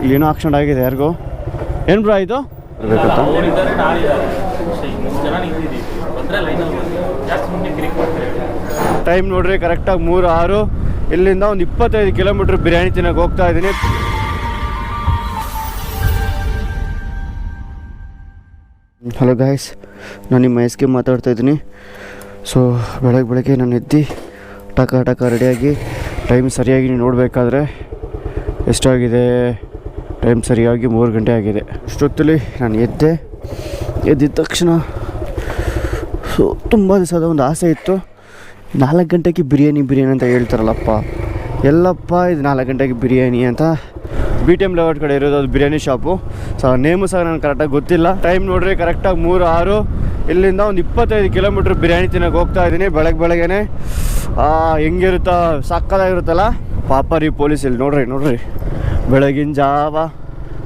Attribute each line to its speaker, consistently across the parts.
Speaker 1: ಇಲ್ಲಿ ಏನೋ ಆಕ್ಸಿಡೆಂಟ್ ಆಗಿದೆ ಯಾರಿಗೂ. ಏನು ಬ್ರೋ ಆಯಿತು ಇರಬೇಕಂತ ಟೈಮ್ ನೋಡ್ರಿ ಕರೆಕ್ಟಾಗಿ 3:06. ಇಲ್ಲಿಂದ ಒಂದು 25 ಕಿಲೋಮೀಟ್ರ್ ಬಿರಿಯಾನಿ ತಿನ್ನೋಕೆ ಹೋಗ್ತಾ ಇದ್ದೀನಿ. ಹಲೋ ಗಾಯ್ಸ್, ನಾನು ನಿಮ್ಮ ಎಸ್ಗೆ ಮಾತಾಡ್ತಾ ಇದ್ದೀನಿ. ಸೊ ಬೆಳಗ್ಗೆ ನಾನು ಎದ್ದು ಟಕ ರೆಡಿಯಾಗಿ ಟೈಮ್ ಸರಿಯಾಗಿ ನೋಡಬೇಕಾದ್ರೆ ಎಷ್ಟಾಗಿದೆ, ಟೈಮ್ ಸರಿಯಾಗಿ 3 ಗಂಟೆ ಆಗಿದೆ. ಅಷ್ಟೊತ್ತಲ್ಲಿ ನಾನು ಎದ್ದಿದ ತಕ್ಷಣ ಸೊ ತುಂಬ ದಿವಸದ ಒಂದು ಆಸೆ ಇತ್ತು, 4 ಗಂಟೆಗೆ ಬಿರಿಯಾನಿ ಅಂತ ಹೇಳ್ತಾರಲ್ಲಪ್ಪ, ಎಲ್ಲಪ್ಪ ಇದು 4 ಗಂಟೆಗೆ ಬಿರಿಯಾನಿ ಅಂತ. BTM ಲೇಔಟ್ ಕಡೆ ಇರೋದು ಅದು ಬಿರಿಯಾನಿ ಶಾಪು. ಸೊ ನೇಮು ಸಹ ನನಗೆ ಕರೆಕ್ಟಾಗಿ ಗೊತ್ತಿಲ್ಲ. ಟೈಮ್ ನೋಡ್ರಿ ಕರೆಕ್ಟಾಗಿ 3:06. ಇಲ್ಲಿಂದ ಒಂದು 25 ಕಿಲೋಮೀಟ್ರ್ ಬಿರಿಯಾನಿ ತಿನ್ನೋಕೆ ಹೋಗ್ತಾ ಇದ್ದೀನಿ. ಬೆಳಗ್ಗೆನೆ ಹೆಂಗಿರುತ್ತಾ, ಸಕ್ಕದಾಗಿರುತ್ತಲ್ಲ. ಪಾಪ ರೀ ಪೊಲೀಸ್ ಇಲ್ಲಿ ನೋಡ್ರಿ ಬೆಳಗಿನ ಜಾವ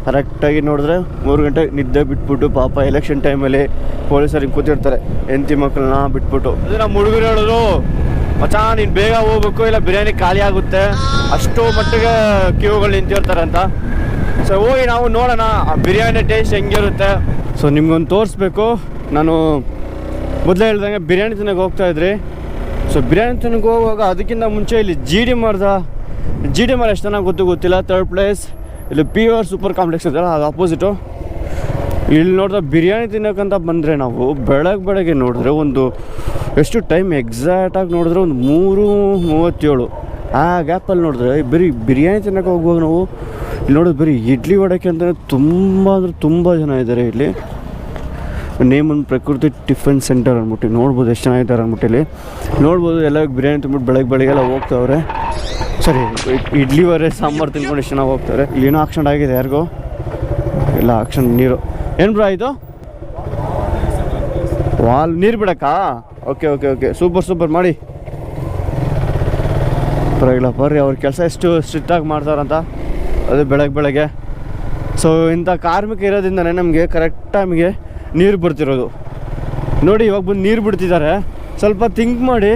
Speaker 1: ಕರೆಕ್ಟಾಗಿ ನೋಡಿದ್ರೆ 3 ಗಂಟೆಗೆ ನಿದ್ದೆ ಬಿಟ್ಬಿಟ್ಟು, ಪಾಪ ಎಲೆಕ್ಷನ್ ಟೈಮಲ್ಲಿ ಪೊಲೀಸರಿಗೆ ಕೂತಿರ್ತಾರೆ ಹೆಂಡತಿ ಮಕ್ಕಳನ್ನ ಬಿಟ್ಬಿಟ್ಟು. ಅದು ನಮ್ಮ ಹುಡುಗರು ಹೇಳಿದ್ರು, ಮಚ್ಚಾ ನೀನು ಬೇಗ ಹೋಗ್ಬೇಕು ಇಲ್ಲ ಬಿರಿಯಾನಿ ಖಾಲಿ ಆಗುತ್ತೆ, ಅಷ್ಟು ಮಟ್ಟಿಗೆ ಕ್ಯೂಗಳು ನಿಂತಿರ್ತಾರೆ ಅಂತ. ಸೊ ಹೋಗಿ ನಾವು ನೋಡೋಣ ಆ ಬಿರಿಯಾನಿ ಟೇಸ್ಟ್ ಹೆಂಗಿರುತ್ತೆ. ಸೊ ನಿಮ್ಗೊಂದು ತೋರಿಸ್ಬೇಕು. ನಾನು ಮೊದಲೇ ಹೇಳ್ದಂಗೆ ಬಿರಿಯಾನಿ ತಿನ್ನೋಕೆ ಹೋಗ್ತಾಯಿದ್ರಿ. ಸೊ ಬಿರಿಯಾನಿ ತಿನ್ನೋಕೆ ಹೋಗುವಾಗ ಅದಕ್ಕಿಂತ ಮುಂಚೆ ಇಲ್ಲಿ GD ಮಾರ್ ಎಷ್ಟು ಚೆನ್ನಾಗಿ ಗೊತ್ತಿಲ್ಲ. 3rd place. ಇಲ್ಲಿ PR ಸೂಪರ್ ಕಾಂಪ್ಲೆಕ್ಸ್ ಇದೆಯಲ್ಲ, ಅದು ಆಪೋಸಿಟು. ಇಲ್ಲಿ ನೋಡಿದ್ರೆ ಬಿರಿಯಾನಿ ತಿನ್ನೋಕ್ಕಂತ ಬಂದರೆ ನಾವು ಬೆಳಗ್ಗೆ ನೋಡಿದ್ರೆ ಒಂದು ಎಷ್ಟು ಟೈಮ್ ಎಕ್ಸಾಕ್ಟಾಗಿ ನೋಡಿದ್ರೆ ಒಂದು 3:37. ಆ ಗ್ಯಾಪಲ್ಲಿ ನೋಡಿದ್ರೆ ಬರೀ ಬಿರಿಯಾನಿ ತಿನ್ನೋಕೆ ಹೋಗುವಾಗ ನಾವು ಇಲ್ಲಿ ನೋಡೋದು ಬರೀ ಇಡ್ಲಿ ವಡಕ್ಕೆ ಅಂತಲೇ ತುಂಬ ಜನ ಇದ್ದಾರೆ. ಇಲ್ಲಿ ನೇಮ್ ಒಂದು ಪ್ರಕೃತಿ ಟಿಫನ್ ಸೆಂಟರ್ ಅಂದ್ಬಿಟ್ಟು ನೋಡ್ಬೋದು, ಎಷ್ಟು ಚೆನ್ನಾಗಿದ್ದಾರೆ ಅಂದ್ಬಿಟ್ಟು ಇಲ್ಲಿ ನೋಡ್ಬೋದು. ಎಲ್ಲ ಬಿರಿಯಾನಿ ತಿಂದ್ಬಿಟ್ಟು ಬೆಳಗ್ಗೆಲ್ಲ ಹೋಗ್ತಾವ್ರೆ. ಸರಿ, ಇಡ್ಲಿ ವರೆ ಸಾಂಬಾರು ತಿನ್ಕೊಂಡು ಎಷ್ಟು ಚೆನ್ನಾಗಿ ಹೋಗ್ತಾರೆ. ಇಲ್ಲಿ ಏನೋ ಆಕ್ಸಿಡೆಂಟ್ ಆಗಿದೆ ಯಾರಿಗೂ, ಇಲ್ಲ ಆಕ್ಸಿಡೆಂಟ್ ನೀರು. ಏನು ಬ್ರೋ ಆಯಿತು? ವಾಲ್ ನೀರು ಬಿಡಕ್ಕಾ? ಓಕೆ ಸೂಪರ್ ಮಾಡಿ. ಪರವಾಗಿಲ್ಲ ಬರ್ರಿ, ಅವ್ರ ಕೆಲಸ ಎಷ್ಟು ಸ್ಟ್ರಿಕ್ಟಾಗಿ ಮಾಡ್ತಾರಂತ. ಅದು ಬೆಳಗ್ಗೆ. ಸೊ ಇಂಥ ಕಾರ್ಮಿಕ ಇರೋದ್ರಿಂದನೇ ನಮಗೆ ಕರೆಕ್ಟ್ ಟೈಮಿಗೆ ನೀರು ಬಿಡ್ತಿರೋದು. ನೋಡಿ ಇವಾಗ ಬಂದು ನೀರು ಬಿಡ್ತಿದ್ದಾರೆ. ಸ್ವಲ್ಪ ಥಿಂಕ್ ಮಾಡಿ,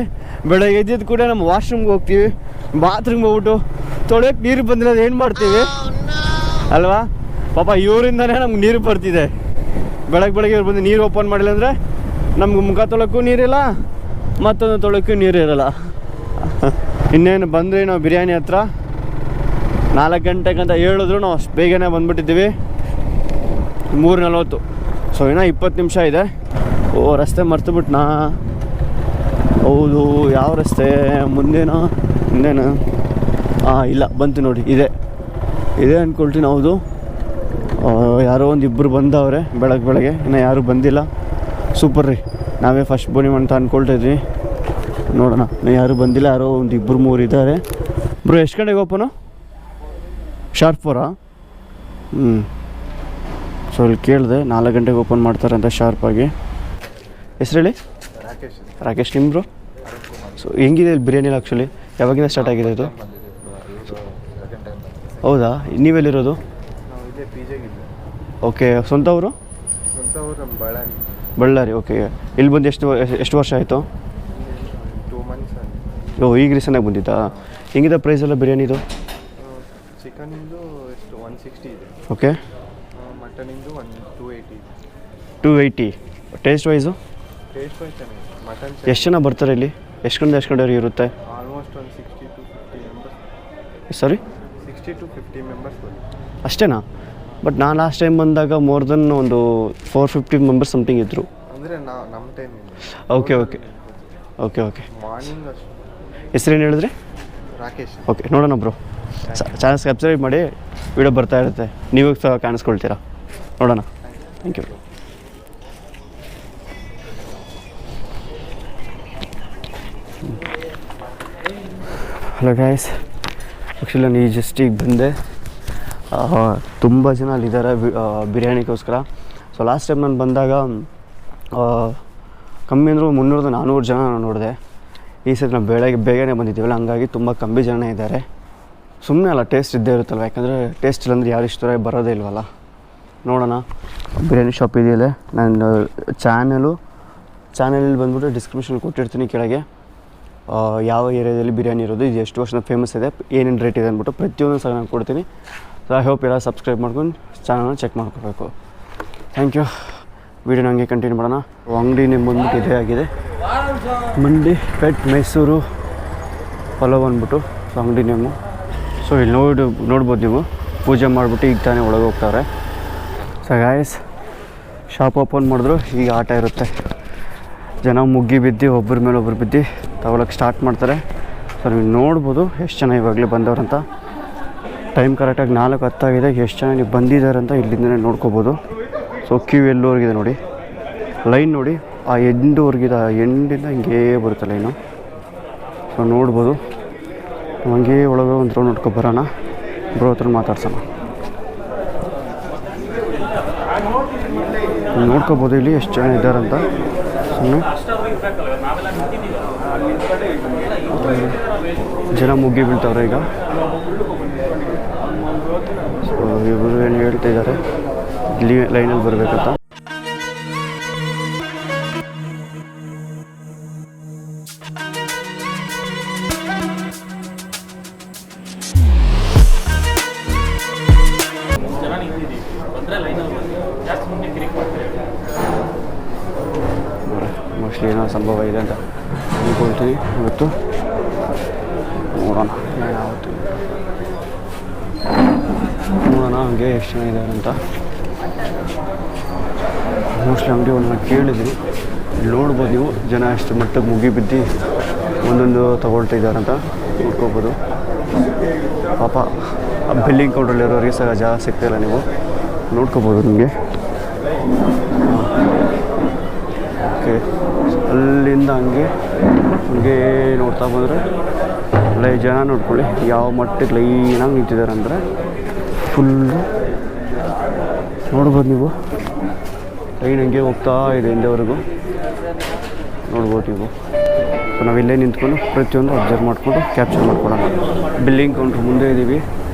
Speaker 1: ಬೆಳಗ್ಗೆ ಎದ್ದಿದ್ದು ಕೂಡ ನಮ್ಮ ವಾಶ್ರೂಮ್ಗೆ ಹೋಗ್ತೀವಿ, ಬಾತ್ರೂಮ್ಗೆ ಹೋಗ್ಬಿಟ್ಟು ತೊಳೆಯೋಕ್ಕೆ ನೀರು ಬಂದಿರೋದು ಏನು ಮಾಡ್ತೀವಿ ಅಲ್ವಾ? ಪಾಪ ಇವರಿಂದನೇ ನಮ್ಗೆ ನೀರು ಬರ್ತಿದೆ. ಬೆಳಗ್ಗೆ ಇವ್ರು ಬಂದು ನೀರು ಓಪನ್ ಮಾಡಿಲ್ಲ ಅಂದರೆ ನಮ್ಗೆ ಮುಖ ತೊಳೋಕ್ಕೂ ನೀರಿಲ್ಲ, ಮತ್ತೊಂದು ತೊಳೋಕ್ಕೂ ನೀರು ಇರೋಲ್ಲ. ಇನ್ನೇನು ಬಂದ್ರಿ ನಾವು ಬಿರಿಯಾನಿ ಹತ್ರ. 4 ಗಂಟೆಗೆ ಅಂತ ಹೇಳಿದ್ರು, ನಾವು ಅಷ್ಟು ಬೇಗನೆ ಬಂದುಬಿಟ್ಟಿದ್ದೀವಿ. 3:40. ಸೊ ಇನ್ನೂ 20 ನಿಮಿಷ ಇದೆ. ರಸ್ತೆ ಮರ್ತುಬಿಟ್ನಾ? ಹೌದು, ಯಾವ ರಸ್ತೆ? ಮುಂದೇನಾ? ಇಲ್ಲ ಬಂತು ನೋಡಿ, ಇದೆ ಅಂದ್ಕೊಳ್ತೀನಿ. ಹೌದು, ಯಾರೋ ಒಂದು ಇಬ್ಬರು ಬಂದವ್ರೆ ಬೆಳಗ್ಗೆ. ಇನ್ನು ಯಾರೂ ಬಂದಿಲ್ಲ. ಸೂಪರ್ ರೀ, ನಾವೇ ಫಸ್ಟ್ ಬೋನಿ ಅಂತ ಅಂದ್ಕೊಳ್ತಾಯಿದ್ವಿ. ನೋಡೋಣ, ಯಾರೂ ಬಂದಿಲ್ಲ. ಯಾರೋ ಒಂದು 2-3 ಇದ್ದಾರೆ. ಬ್ರೋ ಎಷ್ಟು ಗಂಟೆಗೆ ಓಪನು? ಶಾರ್ಪ್ 4. ಸೊ ಇಲ್ಲಿ ಕೇಳಿದೆ 4 ಗಂಟೆಗೆ ಓಪನ್ ಮಾಡ್ತಾರೆ ಅಂತ ಶಾರ್ಪಾಗಿ. ಹೆಸ್ರು ಹೇಳಿ? ರಾಕೇಶ್. ನಿಮ್ಮ ಬ್ರೋ? ಸೊ ಹೆಂಗಿದೆ ಇಲ್ಲಿ ಬಿರಿಯಾನಿ? ಆ್ಯಕ್ಚುಲಿ ಯಾವಾಗಿಂದ ಸ್ಟಾರ್ಟ್ ಆಗಿದೆ ಇದು? ಹೌದಾ, ನೀವೆಲ್ಲಿರೋದು? ಓಕೆ, ಸ್ವಂತ ಊರು? ಬಳ್ಳಾರಿ. ಓಕೆ, ಇಲ್ಲಿ ಬಂದು ಎಷ್ಟು ವರ್ಷ ಆಯಿತು?
Speaker 2: 2 months.
Speaker 1: ಈಗ ರೀಸೆಂಟಾಗಿ ಬಂದಿದ್ದಾ? ಹೆಂಗಿದೆ ಪ್ರೈಸ್ ಎಲ್ಲ ಬಿರಿಯಾನಿದು?
Speaker 2: ಚಿಕನಿಂದು ಎಷ್ಟು 160 ಇದೆ.
Speaker 1: ಓಕೆ.
Speaker 2: ಮಟನಿಂದು 280.
Speaker 1: 280. Taste wise?
Speaker 2: ಮಟನ್
Speaker 1: ಎಷ್ಟು ಜನ ಬರ್ತಾರೆ ಇಲ್ಲಿ? ಎಷ್ಟು ಗಂಟೆವರೆಗೆ ಇರುತ್ತೆ?
Speaker 2: ಆಲ್ಮೋಸ್ಟ್ ಒಂದು 60 to 50 members.
Speaker 1: Sorry,
Speaker 2: 60 to 50 members.
Speaker 1: ಅಷ್ಟೇನಾ? ಬಟ್ ನಾನು ಲಾಸ್ಟ್ ಟೈಮ್ ಬಂದಾಗ ಮೋರ್ ದೆನ್ ಒಂದು 450 ಮೆಂಬರ್ಸ್ ಸಮಥಿಂಗ್ ಇದ್ದರು.
Speaker 2: ಅಂದರೆ ನಮ್ಮ ಟೈಮ್.
Speaker 1: ಓಕೆ.
Speaker 2: ಮಾರ್ನಿಂಗ್ ಅಷ್ಟು.
Speaker 1: ಹೆಸ್ರೇನು ಹೇಳಿದ್ರಿ?
Speaker 2: ರಾಕೇಶ್.
Speaker 1: ಓಕೆ, ನೋಡೋಣ ಬ್ರೋ. ಚಾನಲ್ ಸಬ್ಸ್ಕ್ರೈಬ್ ಮಾಡಿ, ವಿಡಿಯೋ ಬರ್ತಾ ಇರುತ್ತೆ, ನೀವು ಸಹ ಕಾಣಿಸ್ಕೊಳ್ತೀರಾ. ನೋಡೋಣ. Thank you. Hello guys, actually ನಾನು ಈಗ ಬಂದೆ. ತುಂಬ ಜನ ಅಲ್ಲಿದ್ದಾರೆ ಬಿರಿಯಾನಿಗೋಸ್ಕರ. ಸೊ ಲಾಸ್ಟ್ ಟೈಮ್ ನಾನು ಬಂದಾಗ ಕಮ್ಮಿ ಅಂದರೂ 300-400 ಜನ ನಾನು ನೋಡಿದೆ. ಈ ಸರಿ ನಾವು ಬೇಗನೆ ಬಂದಿದ್ದೀವಲ್ಲ, ಹಂಗಾಗಿ ತುಂಬ ಕಮ್ಮಿ ಜನ ಇದ್ದಾರೆ. ಸುಮ್ಮನೆ ಅಲ್ಲ, ಟೇಸ್ಟ್ ಇದ್ದೇ ಇರುತ್ತಲ್ವ, ಯಾಕಂದರೆ ಟೇಸ್ಟ್ ಇಲ್ಲಾಂದರೆ ಯಾರು ಇಷ್ಟ ಬರೋದೇ ಇಲ್ವಲ್ಲ. ನೋಡೋಣ. ಬಿರಿಯಾನಿ ಶಾಪ್ ಇದೆಯಲ್ಲ, ನಾನು ಚಾನಲಲ್ಲಿ ಬಂದ್ಬಿಟ್ಟು ಡಿಸ್ಕ್ರಿಪ್ಷನ್ ಕೊಟ್ಟಿರ್ತೀನಿ ಕೆಳಗೆ ಯಾವ ಏರಿಯಾದಲ್ಲಿ ಬಿರಿಯಾನಿ ಇರೋದು, ಇದು ಎಷ್ಟು ವರ್ಷದ ಫೇಮಸ್ ಇದೆ, ಏನೇನು ರೇಟ್ ಇದೆ ಅಂದ್ಬಿಟ್ಟು ಪ್ರತಿಯೊಂದು ಸಲ ನಾನು ಕೊಡ್ತೀನಿ. ಸೊ ಐ ಹೋಪ್ ಎಲ್ಲ ಸಬ್ಸ್ಕ್ರೈಬ್ ಮಾಡ್ಕೊಂಡು ಚಾನಲ್ನ ಚೆಕ್ ಮಾಡ್ಕೋಬೇಕು. Thank you. ವೀಡಿಯೋ ನನಗೆ ಕಂಟಿನ್ಯೂ ಮಾಡೋಣ. ಅಂಗಡಿ ಬಂದ್ಬಿಟ್ಟು ಇದೇ ಆಗಿದೆ, ಮಂಡಿ ಪೆಟ್ ಮೈಸೂರು ಪಲಾವ್ ಅಂದ್ಬಿಟ್ಟು ಅಂಗಡಿ ನೇಮು. ಸೊ ಇಲ್ಲಿ ನೋಡ್ಬೋದು ನೀವು, ಪೂಜೆ ಮಾಡಿಬಿಟ್ಟು ಈಗ ತಾನೇ ಒಳಗೆ ಹೋಗ್ತಾರೆ. ಸೊ ಗಾಯ್ಸ್, ಶಾಪ್ ಓಪನ್ ಮಾಡಿದ್ರು ಈಗ ಆಟ ಇರುತ್ತೆ. ಜನ ಮುಗ್ಗಿ ಬಿದ್ದು ಒಬ್ಬರ ಮೇಲೆ ಒಬ್ಬರು ಬಿದ್ದು ತಗೊಳಕ್ಕೆ ಸ್ಟಾರ್ಟ್ ಮಾಡ್ತಾರೆ. ಸೊ ನೀವು ನೋಡ್ಬೋದು ಎಷ್ಟು ಜನ ಇವಾಗಲೇ ಬಂದವ್ರಂತ. ಟೈಮ್ ಕರೆಕ್ಟಾಗಿ 4:10 ಎಷ್ಟು ಜನ ನೀವು ಬಂದಿದ್ದಾರೆ ಅಂತ ಇಲ್ಲಿಂದನೇ ನೋಡ್ಕೋಬೋದು. ಸೊ ಕ್ಯೂ ಎಲ್ಲೋರ್ಗಿದೆ ನೋಡಿ, ಲೈನ್ ನೋಡಿ, ಆ ಎಂಡ್ವರೆಗಿದೆ, ಆ ಎಂಡಿಂದ ಹಿಂಗೇ ಬರುತ್ತೆ ಲೈನು. ಸೊ ನೋಡ್ಬೋದು. ಹಂಗೆ ಒಳಗೆ ಒಂದು ರೌಂಡ್ ನೋಡ್ಕೊಬರೋಣ, ಬ್ರೋ ಹತ್ರ ಮಾತಾಡ್ಸೋಣ. ನೋಡ್ಕೋಬೋದು ಇಲ್ಲಿ ಎಷ್ಟು ಜನ ಇದ್ದಾರಂತ. ಸುಮ್ಮನೆ ಜನ ಮುಗ್ಗಿ ಬೀಳ್ತವ್ರೆ ಈಗ. ಸೊ ಇವರು ಏನು ಹೇಳ್ತಿದ್ದಾರೆ, ಇಲ್ಲಿ ಲೈನಲ್ಲಿ ಬರಬೇಕಂತ. ಮೋಸ್ಟ್ಲಿ ಏನೋ ಸಂಭವ ಇದೆ ಅಂತ ಅಂದ್ಕೊಳ್ತೀನಿ. ಇವತ್ತು ನೋಡೋಣ ಏನಾಗುತ್ತೆ, ನೋಡೋಣ ಹಂಗೆ ಎಷ್ಟು ಜನ ಇದ್ದಾರೆ ಅಂತ. ಮೋಸ್ಟ್ಲಿ ಅಂಗಡಿ ಒಂದು ಕೇಳಿದ್ವಿ, ಇಲ್ಲಿ ನೋಡ್ಬೋದು ನೀವು ಜನ ಎಷ್ಟು ಮಟ್ಟಕ್ಕೆ ಮುಗಿ ಬಿದ್ದು ಒಂದೊಂದು ತಗೊಳ್ತಾ ಇದ್ದಾರಂತ ನೋಡ್ಕೋಬೋದು. ಪಾಪ ಬಿಲ್ಲಿಂಗ್ ಕೌಂಟ್ರಲ್ಲಿರೋರಿಗೆ ಸಹ ಜಾಗ ಸಿಗ್ತಾಯಿಲ್ಲ, ನೀವು ನೋಡ್ಕೋಬೋದು ನಿಮಗೆ. ಓಕೆ, ಅಲ್ಲಿಂದ ಹಂಗೆ ನೋಡ್ತಾ ಬಂದರೆ ಜನ ನೋಡ್ಕೊಳ್ಳಿ ಯಾವ ಮಟ್ಟಕ್ಕೆ ಲೈನಾಗಿ ನಿಂತಿದ್ದಾರೆ ಅಂದರೆ ಫುಲ್ಲು ನೋಡ್ಬೋದು ನೀವು. ಲೈನ್ ಹಂಗೆ ಹೋಗ್ತಾ ಇದೆ ಹಿಂದೆವರೆಗೂ ನೋಡ್ಬೋದು ನೀವು. ಸೊ ನಾವಿಲ್ಲೇ ನಿಂತ್ಕೊಂಡು ಪ್ರತಿಯೊಂದು ಅಬ್ಸರ್ವ್ ಮಾಡಿಕೊಂಡು ಕ್ಯಾಪ್ಚರ್ ಮಾಡ್ಕೊಳ್ಳೋಣ. ಬಿಲ್ಲಿಂಗ್ ಕೌಂಟ್ರ್ ಮುಂದೆ ಇದ್ದೀವಿ,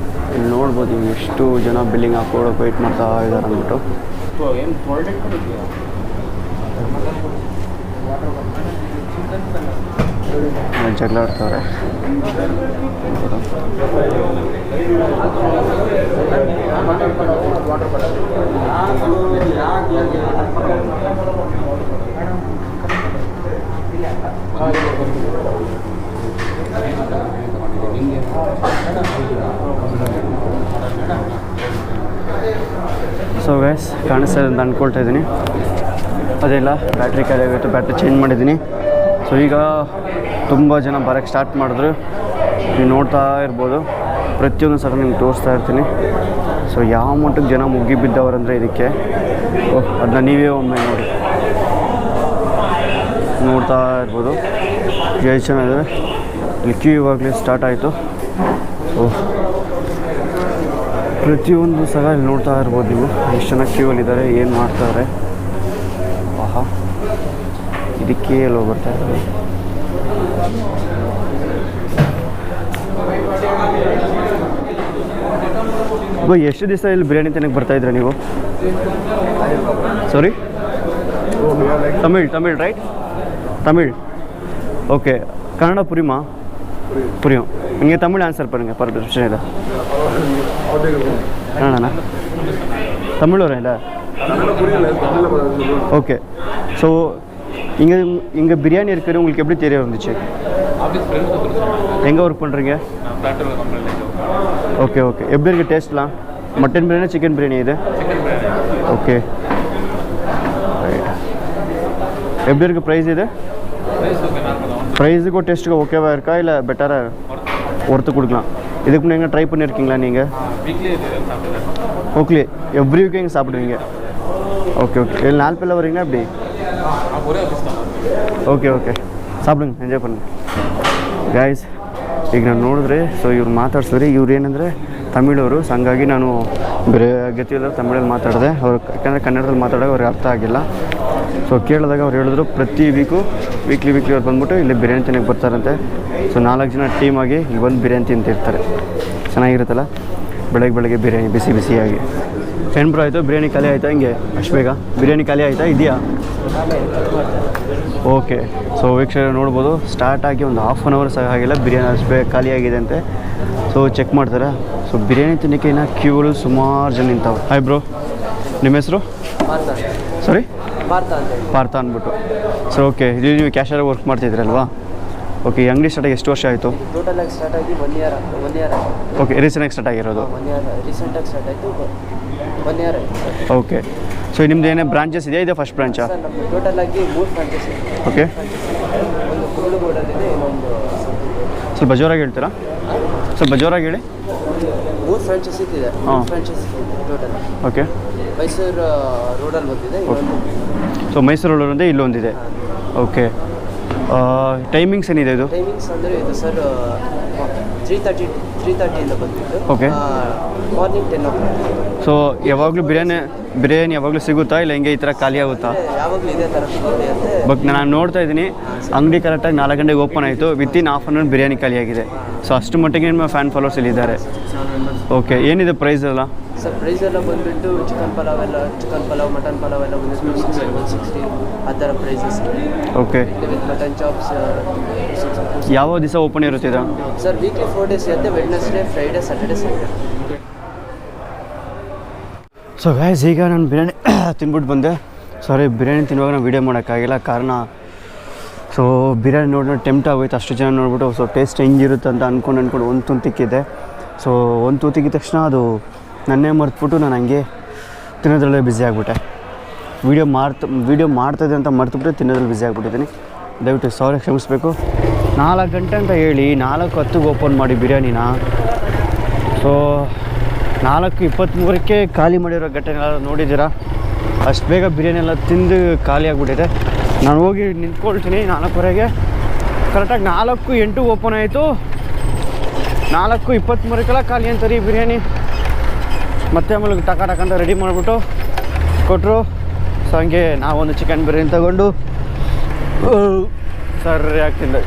Speaker 1: ಇಲ್ಲಿ ನೋಡ್ಬೋದು ನೀವು ಎಷ್ಟು ಜನ ಬಿಲ್ಲಿಂಗ್ ಹಾಕೊಳ್ಳೋಕೆ ವೆಯ್ಟ್ ಮಾಡ್ತಾ ಇದ್ದಾರೆ ಅಂದ್ಬಿಟ್ಟು. ಜಗಳ ಆಡ್ತವ್ರೆ. ಸೊ ಗೈಸ್, ಕಾಣಿಸ್ತದೆ ಅಂತ ಅಂದ್ಕೊಳ್ತಾ ಇದ್ದೀನಿ. ಅದೆಲ್ಲ ಬ್ಯಾಟ್ರಿ ಖಾಲಿ ಆಗೋಯ್ತು, ಬ್ಯಾಟ್ರಿ ಚೇಂಜ್ ಮಾಡಿದ್ದೀನಿ. ಸೊ ಈಗ ತುಂಬ ಜನ ಬರೋಕ್ಕೆ ಸ್ಟಾರ್ಟ್ ಮಾಡಿದ್ರು, ನೀವು ನೋಡ್ತಾ ಇರ್ಬೋದು. ಪ್ರತಿಯೊಂದು ಸಲ ನಿಮ್ಗೆ ತೋರಿಸ್ತಾ ಇರ್ತೀನಿ. ಸೊ ಯಾವ ಮಟ್ಟಕ್ಕೆ ಜನ ಮುಗ್ಗಿ ಬಿದ್ದವರಂದರೆ ಇದಕ್ಕೆ, ಅದನ್ನ ನೀವೇ ಒಮ್ಮೆ ನೋಡ್ತಾ ಇರ್ಬೋದು. ಎಷ್ಟು ಜನ ಇದ್ದಾರೆ ಇಲ್ಲಿ. ಕ್ಯೂ ಇವಾಗಲೇ ಸ್ಟಾರ್ಟ್ ಆಯಿತು. ಸೊ ಪ್ರತಿಯೊಂದು ಸಲ ಇಲ್ಲಿ ನೋಡ್ತಾ ಇರ್ಬೋದು ನೀವು ಎಷ್ಟು ಜನ ಕ್ಯೂವಲ್ಲಿದ್ದಾರೆ, ಏನು ಮಾಡ್ತಾರೆ. ಆಹಾ, ಇದಕ್ಕೆ ಎಲ್ಲ ಬರ್ತಾ ಇದ್ದಾರೆ. ಎಷ್ಟು ದಿವಸ ಇಲ್ಲಿ ಬಿರಿಯಾನಿ ತಿನ್ನಕ್ಕೆ ಬರ್ತಾಯಿದ್ರೆ ನೀವು? ಸಾರಿ, ತಮಿಳ್ ರೈಟ್? ತಮಿಳ್, ಓಕೆ. ಕನ್ನಡ புரியுமா? புரியும். நீங்கள் தமிழ் ஆன்சர் பண்ணுங்கள், பிரச்சனை இல்லை. கன்னடண்ணா, தமிழ் வரும் இல்லை? ஓகே. ஸோ இங்கே பிரியாணி இருக்கிறது உங்களுக்கு எப்படி தெரிய வந்துச்சு? எங்கே ஒர்க் பண்ணுறீங்க? Okay okay. எப்படி இருக்குது டேஸ்ட்லாம்? மட்டன் பிரியாணி, சிக்கன் பிரியாணி இது? Okay right. எப்படி இருக்குது ப்ரைஸ் இது? ப்ரைஸுக்கும் டேஸ்ட்டுக்கும் ஓகேவா இருக்கா, இல்லை பெட்டராக ஒருத்து கொடுக்கலாம்? இதுக்கு முன்னாடி எங்கே ட்ரை பண்ணியிருக்கீங்களா நீங்கள்? ஓகே, எவ்ரி வீக் எங்கே சாப்பிடுவீங்க? Okay okay. இல்லை 4 பேரில் வரீங்களா எப்படி? ಓಕೆ ಓಕೆ, ಸಾப்பிಡುங்க, ಎಂಜಾಯ್ பண்ணுங்க ಗಾಯ್ಸ್. ಈಗ ನಾನು ನೋಡಿದ್ರೆ, ಸೊ ಇವ್ರು ಮಾತಾಡ್ಸಿದ್ರೆ, ಇವ್ರು ಏನಂದರೆ ತಮಿಳವರು. ಸೊ ಹಂಗಾಗಿ ನಾನು ಬೇರೆ ಗತಿಯಿಲ್ಲ ತಮಿಳಲ್ಲಿ ಮಾತಾಡಿದೆ. ಅವ್ರು ಯಾಕಂದರೆ ಕನ್ನಡದಲ್ಲಿ ಮಾತಾಡೋಕೆ ಅವ್ರಿಗೆ ಅರ್ಥ ಆಗಿಲ್ಲ. ಸೊ ಕೇಳಿದಾಗ ಅವ್ರು ಹೇಳಿದ್ರು ಪ್ರತಿ ವೀಕ್ಲಿ ಅವ್ರು ಬಂದ್ಬಿಟ್ಟು ಇಲ್ಲಿ ಬಿರಿಯಾನಿ ತಿನ್ನಕ್ಕೆ ಬರ್ತಾರಂತೆ. ಸೊ 4 ಜನ ಟೀಮಾಗಿ ಇಲ್ಲಿ ಬಂದು ಬಿರಿಯಾನಿ ತಿಂತಿರ್ತಾರೆ. ಚೆನ್ನಾಗಿರುತ್ತಲ್ಲ, ಬೆಳಗ್ಗೆ ಬಿರಿಯಾನಿ ಬಿಸಿಯಾಗಿ. ಏನು ಬ್ರೋ ಆಯಿತು ಬಿರಿಯಾನಿ ಖಾಲಿ ಆಯಿತಾ ಹಿಂಗೆ ಅಷ್ಟು ಬೇಗ ಬಿರಿಯಾನಿ ಖಾಲಿ ಆಯಿತಾ ಇದೆಯಾ? ಓಕೆ. ಸೊ ವೀಕ್ಷಕರು ನೋಡ್ಬೋದು ಸ್ಟಾರ್ಟ್ ಆಗಿ ಒಂದು ಹಾಫ್ ಆನ್ ಅವರ್ ಸಹ ಆಗಿಲ್ಲ ಬಿರಿಯಾನಿ ಅಷ್ಟು ಬೇಗ ಖಾಲಿ ಆಗಿದೆ ಅಂತೆ. ಸೊ ಚೆಕ್ ಮಾಡ್ತಾರೆ. ಸೊ ಬಿರಿಯಾನಿ ತಿನ್ನೋಕ್ಕೆ ಇನ್ನು ಕ್ಯೂಗಳು ಸುಮಾರು ಜನ ನಿಂತಾವೆ. ಹಾಯ್ ಬ್ರೋ, ನಿಮ್ಮ ಹೆಸರು? ಸಾರಿ, ಪಾರ್ಥ ಅಂದ್ಬಿಟ್ಟು. ಸೊ ಓಕೆ, ಇದು ನೀವು ಕ್ಯಾಶರಾಗಿ ವರ್ಕ್ ಮಾಡ್ತಿದ್ರಲ್ವಾ? ಓಕೆ, ಈ ಅಂಗಡಿ ಸ್ಟಾರ್ಟ್ ಆಗಿ ಎಷ್ಟು ವರ್ಷ ಆಯಿತು?
Speaker 3: ಟೋಟಲಾಗಿ ಸ್ಟಾರ್ಟ್ ಆಗಿ ಒನ್ ಇಯರ್
Speaker 1: ಓಕೆ, ರೀಸೆಂಟಾಗಿ ಸ್ಟಾರ್ಟ್ ಆಗಿರೋದು?
Speaker 3: ರೀಸೆಂಟಾಗಿ ಸ್ಟಾರ್ಟ್ ಆಯಿತು, 1 year ಆಯಿತು.
Speaker 1: ಓಕೆ. ಸೊ ನಿಮ್ದು ಏನೇ ಬ್ರಾಂಚಸ್ ಇದೆಯಾ? ಇದೆ ಫಸ್ಟ್ ಬ್ರಾಂಚಾ?
Speaker 3: ಸರ್ ನಮ್ಮದು ಟೋಟಲಾಗಿ 3 ಬ್ರಾಂಚಸ್ ಇದೆ.
Speaker 1: ಓಕೆ.
Speaker 3: ಒಂದು ಕುರುಡುಗೋಡಲ್ಲಿದೆ, ಇನ್ನೊಂದು
Speaker 1: ಸ್ವಲ್ಪ ಜೋರಾಗಿ ಹೇಳ್ತೀರಾ? ಸ್ವಲ್ಪ ಜೋರಾಗಿ ಹೇಳಿ.
Speaker 3: 3 ಫ್ರಾಂಚೈಸ್ ಇದೆ. 3 ಫ್ರಾಂಚೈಸ್ ಇದೆ ಟೋಟಲ್.
Speaker 1: ಓಕೆ.
Speaker 3: ಮೈಸೂರು ರೋಡಲ್ಲಿ ಒಂದಿದೆ, ಇನ್ನೊಂದು
Speaker 1: ಸೊ ಮೈಸೂರು ರೋಡಲ್ಲಿದೆ, ಇಲ್ಲೊಂದಿದೆ. ಓಕೆ. ಟೈಮಿಂಗ್ಸ್ ಏನಿದೆ ಇದು?
Speaker 3: ಟೈಮಿಂಗ್ಸ್ ಅಂದರೆ ಇದು ಸರ್ 3:30 ಬಂದ್ಬಿಟ್ಟು
Speaker 1: ಓಕೆ.
Speaker 3: Morning 10 o'clock.
Speaker 1: ಸೊ ಯಾವಾಗಲೂ ಬಿರಿಯಾನಿ ಯಾವಾಗಲೂ ಸಿಗುತ್ತಾ ಇಲ್ಲ ಹಿಂಗೆ ಈ ಥರ ಖಾಲಿ ಆಗುತ್ತಾ?
Speaker 3: ಯಾವಾಗಲೂ ಇದೇ ಥರ ಸಿಗುತ್ತೆ.
Speaker 1: ಬಟ್ ನಾನು ನೋಡ್ತಾ ಇದ್ದೀನಿ ಅಂಗಡಿ ಕರೆಕ್ಟಾಗಿ 4 ಗಂಟೆಗೆ ಓಪನ್ ಆಯಿತು, within half an hour biryani ಖಾಲಿ ಆಗಿದೆ. ಸೊ ಅಷ್ಟು ಮಟ್ಟಿಗೆ ನಿಮ್ಮ ಫ್ಯಾನ್ ಫಾಲೋವರ್ಸ್ ಇಲ್ಲಿದ್ದಾರೆ. ಓಕೆ, ಏನಿದೆ ಪ್ರೈಸ್ ಎಲ್ಲ?
Speaker 3: ಸರ್ ಪ್ರೈಸ್ ಎಲ್ಲ ಬಂದುಬಿಟ್ಟು ಚಿಕನ್ ಪಲಾವ್ ಮಟನ್ ಪಲಾವ್ ಎಲ್ಲ ಬಂದುಬಿಟ್ಟು 160 ಆ ಥರ ಪ್ರೈಸಸ್.
Speaker 1: ಓಕೆ.
Speaker 3: With mutton chops.
Speaker 1: ಯಾವ ದಿವಸ ಓಪನ್ ಇರುತ್ತೆ ಇದು?
Speaker 3: ಸರ್ ವೀಕ್ಲಿ 4 days ಇರುತ್ತೆ, Wednesday, Friday, Saturday, Sunday.
Speaker 1: So guys, ಈಗ ನಾನು ಬಿರಿಯಾನಿ ತಿನ್ಬಿಟ್ಟು ಬಂದೆ. ಸಾರಿ, ಬಿರಿಯಾನಿ ತಿನ್ನುವಾಗ ನಾನು ವೀಡಿಯೋ ಮಾಡೋಕ್ಕಾಗಿಲ್ಲ, ಕಾರಣ ಸೊ ಬಿರಿಯಾನಿ ನೋಡಿ ಟೆಂಪ್ಟ್ ಆಗೋಯ್ತು. ಅಷ್ಟು ಜನ ನೋಡ್ಬಿಟ್ಟು ಸೊ ಟೇಸ್ಟ್ ಹೆಂಗಿರುತ್ತೆ ಅಂತ ಅಂದ್ಕೊಂಡು ಒಂದು ತುತ್ತಿಕ್ಕಿದೆ. ಸೊ ಒಂದು ತುತ್ತಿಕ್ಕಿದ ತಕ್ಷಣ ಅದು ನನ್ನೇ ಮರೆತುಬಿಟ್ಟು ನಾನು ಹಂಗೆ ತಿನ್ನೋದ್ರಲ್ಲೇ ಬ್ಯುಸಿ ಆಗಿಬಿಟ್ಟೆ. ವೀಡಿಯೋ ಮಾಡ್ತಾಯಿದ್ದೆ ಅಂತ ಮರೆತುಬಿಟ್ಟು ತಿನ್ನೋದ್ರಲ್ಲಿ ಬ್ಯುಸಿ ಆಗಿಬಿಟ್ಟಿದ್ದೀನಿ. ದಯವಿಟ್ಟು ಸಾರಿ, ಕ್ಷಮಿಸಬೇಕು. 4 ಗಂಟೆ ಅಂತ ಹೇಳಿ 4:10 ಓಪನ್ ಮಾಡಿ ಬಿರಿಯಾನಿನ. ಸೊ 4:23 ಖಾಲಿ ಮಾಡಿರೋ ಘಟನೆ ನೋಡಿದ್ದೀರಾ? ಅಷ್ಟು ಬೇಗ ಬಿರಿಯಾನಿ ಎಲ್ಲ ತಿಂದು ಖಾಲಿ ಆಗಿಬಿಟ್ಟಿದೆ. ನಾನು ಹೋಗಿ ನಿಂತ್ಕೊಳ್ತೀನಿ 4:15. ಕರೆಕ್ಟಾಗಿ 4:08 ಓಪನ್ ಆಯಿತು. 4:23 ಖಾಲಿ ಅಂತಾರೆ ಈ ಬಿರಿಯಾನಿ. ಮತ್ತೆ ಆಮೇಲೆ ಟಕ ಅಂತ ರೆಡಿ ಮಾಡಿಬಿಟ್ಟು ಕೊಟ್ಟರು. ಸೊ ಹಂಗೆ ನಾವೊಂದು ಚಿಕನ್ ಬಿರಿಯಾನಿ ತಗೊಂಡು ಸರಿಯಾಗಿ ತಿಂದೆ.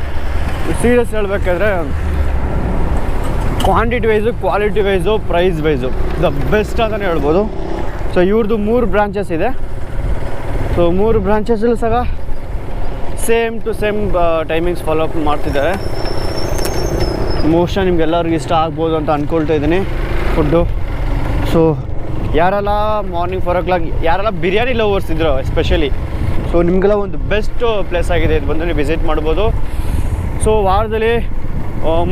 Speaker 1: ಸೀರಿಯಸ್ ಹೇಳಬೇಕಾದ್ರೆ quantity wise, quality wise, price wise the best ಅಂತಲೇ ಹೇಳ್ಬೋದು. ಸೊ ಇವ್ರದ್ದು 3 ಬ್ರಾಂಚಸ್ ಇದೆ. ಸೊ 3 ಬ್ರಾಂಚಸ್ಸಲ್ಲೂ ಸಹ same to same timings follow up ಮಾಡ್ತಿದ್ದಾರೆ. ಮೋಸ್ಟ್ಲಿ ನಿಮ್ಗೆಲ್ಲರಿಗೂ ಇಷ್ಟ ಆಗ್ಬೋದು ಅಂತ ಅಂದ್ಕೊಳ್ತಾ ಇದ್ದೀನಿ ಫುಡ್ಡು. ಸೊ ಯಾರೆಲ್ಲ ಮಾರ್ನಿಂಗ್ 4 o'clock ಯಾರೆಲ್ಲ ಬಿರಿಯಾನಿ ಲವರ್ಸ್ ಇದ್ರು ಎಸ್ಪೆಷಲಿ, ಸೊ ನಿಮಗೆಲ್ಲ ಒಂದು ಬೆಸ್ಟ್ ಪ್ಲೇಸ್ ಆಗಿದೆ. ಇದು ಬಂದು ನೀವು ವಿಸಿಟ್ ಮಾಡ್ಬೋದು. ಸೊ ವಾರದಲ್ಲಿ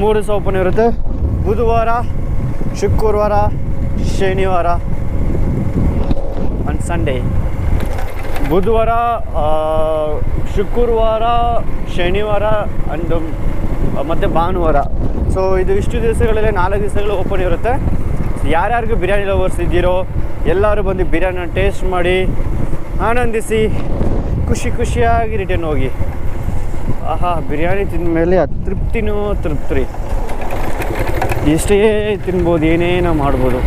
Speaker 1: 3 ದಿವಸ ಓಪನ್ ಇರುತ್ತೆ. ಬುಧವಾರ, ಶುಕ್ರವಾರ, ಶನಿವಾರ ಆ್ಯಂಡ್ ಸಂಡೇ. ಬುಧವಾರ, ಶುಕ್ರವಾರ, ಶನಿವಾರ ಅಂಡ್ ಮತ್ತು ಭಾನುವಾರ. ಸೊ ಇದು ಇಷ್ಟು ದಿವಸಗಳಲ್ಲಿ 4 ದಿವಸಗಳು ಓಪನ್ ಇರುತ್ತೆ. ಯಾರ್ಯಾರಿಗೂ ಬಿರಿಯಾನಿ ಲವರ್ಸ್ ಇದ್ದೀರೋ ಎಲ್ಲರೂ ಬಂದು ಬಿರಿಯಾನಿನ ಟೇಸ್ಟ್ ಮಾಡಿ ಆನಂದಿಸಿ ಖುಷಿಯಾಗಿ ರಿಟರ್ನ್ ಹೋಗಿ. ಆಹಾ, ಬಿರಿಯಾನಿ ತಿಂದ ಮೇಲೆ ತೃಪ್ತಿನೂ ತೃಪ್ತಿ. ಎಷ್ಟೇ ತಿನ್ಬೋದು, ಏನೇನೋ ಮಾಡ್ಬೋದು,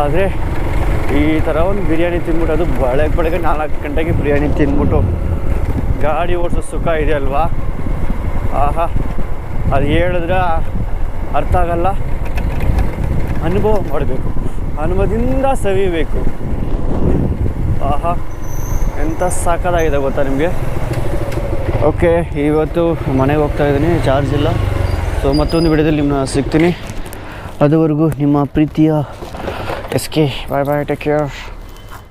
Speaker 1: ಆದರೆ ಈ ಥರ ಒಂದು ಬಿರಿಯಾನಿ ತಿಂದ್ಬಿಟ್ಟು ಅದು ಬೆಳಗ್ಗೆ 4 ಗಂಟೆಗೆ ಬಿರಿಯಾನಿ ತಿಂದ್ಬಿಟ್ಟು ಗಾಡಿ ಓಡಿಸೋ ಸುಖ ಇದೆ ಅಲ್ವಾ? ಆಹಾ, ಅದು ಹೇಳಿದ್ರೆ ಅರ್ಥ ಆಗಲ್ಲ. ಅನುಭವ ಮಾಡಬೇಕು, ಅನುಭವದಿಂದ ಸವಿಬೇಕು. ಆಹಾ, ಎಂಥ ಸಾಕಾಗಿದೆ ಗೊತ್ತಾ ನಿಮಗೆ? ಓಕೆ, ಇವತ್ತು ಮನೆಗೆ ಹೋಗ್ತಾ ಇದ್ದೀನಿ, ಚಾರ್ಜ್ ಇಲ್ಲ. ಸೊ ಮತ್ತೊಂದು ವಿಡಿಯೋದಲ್ಲಿ ನಿಮ್ಮನ್ನ ಸಿಗ್ತೀನಿ. ಅದುವರೆಗೂ ನಿಮ್ಮ ಪ್ರೀತಿಯ SK. ಬಾಯ್, ಟೇಕ್ ಕೇರ್.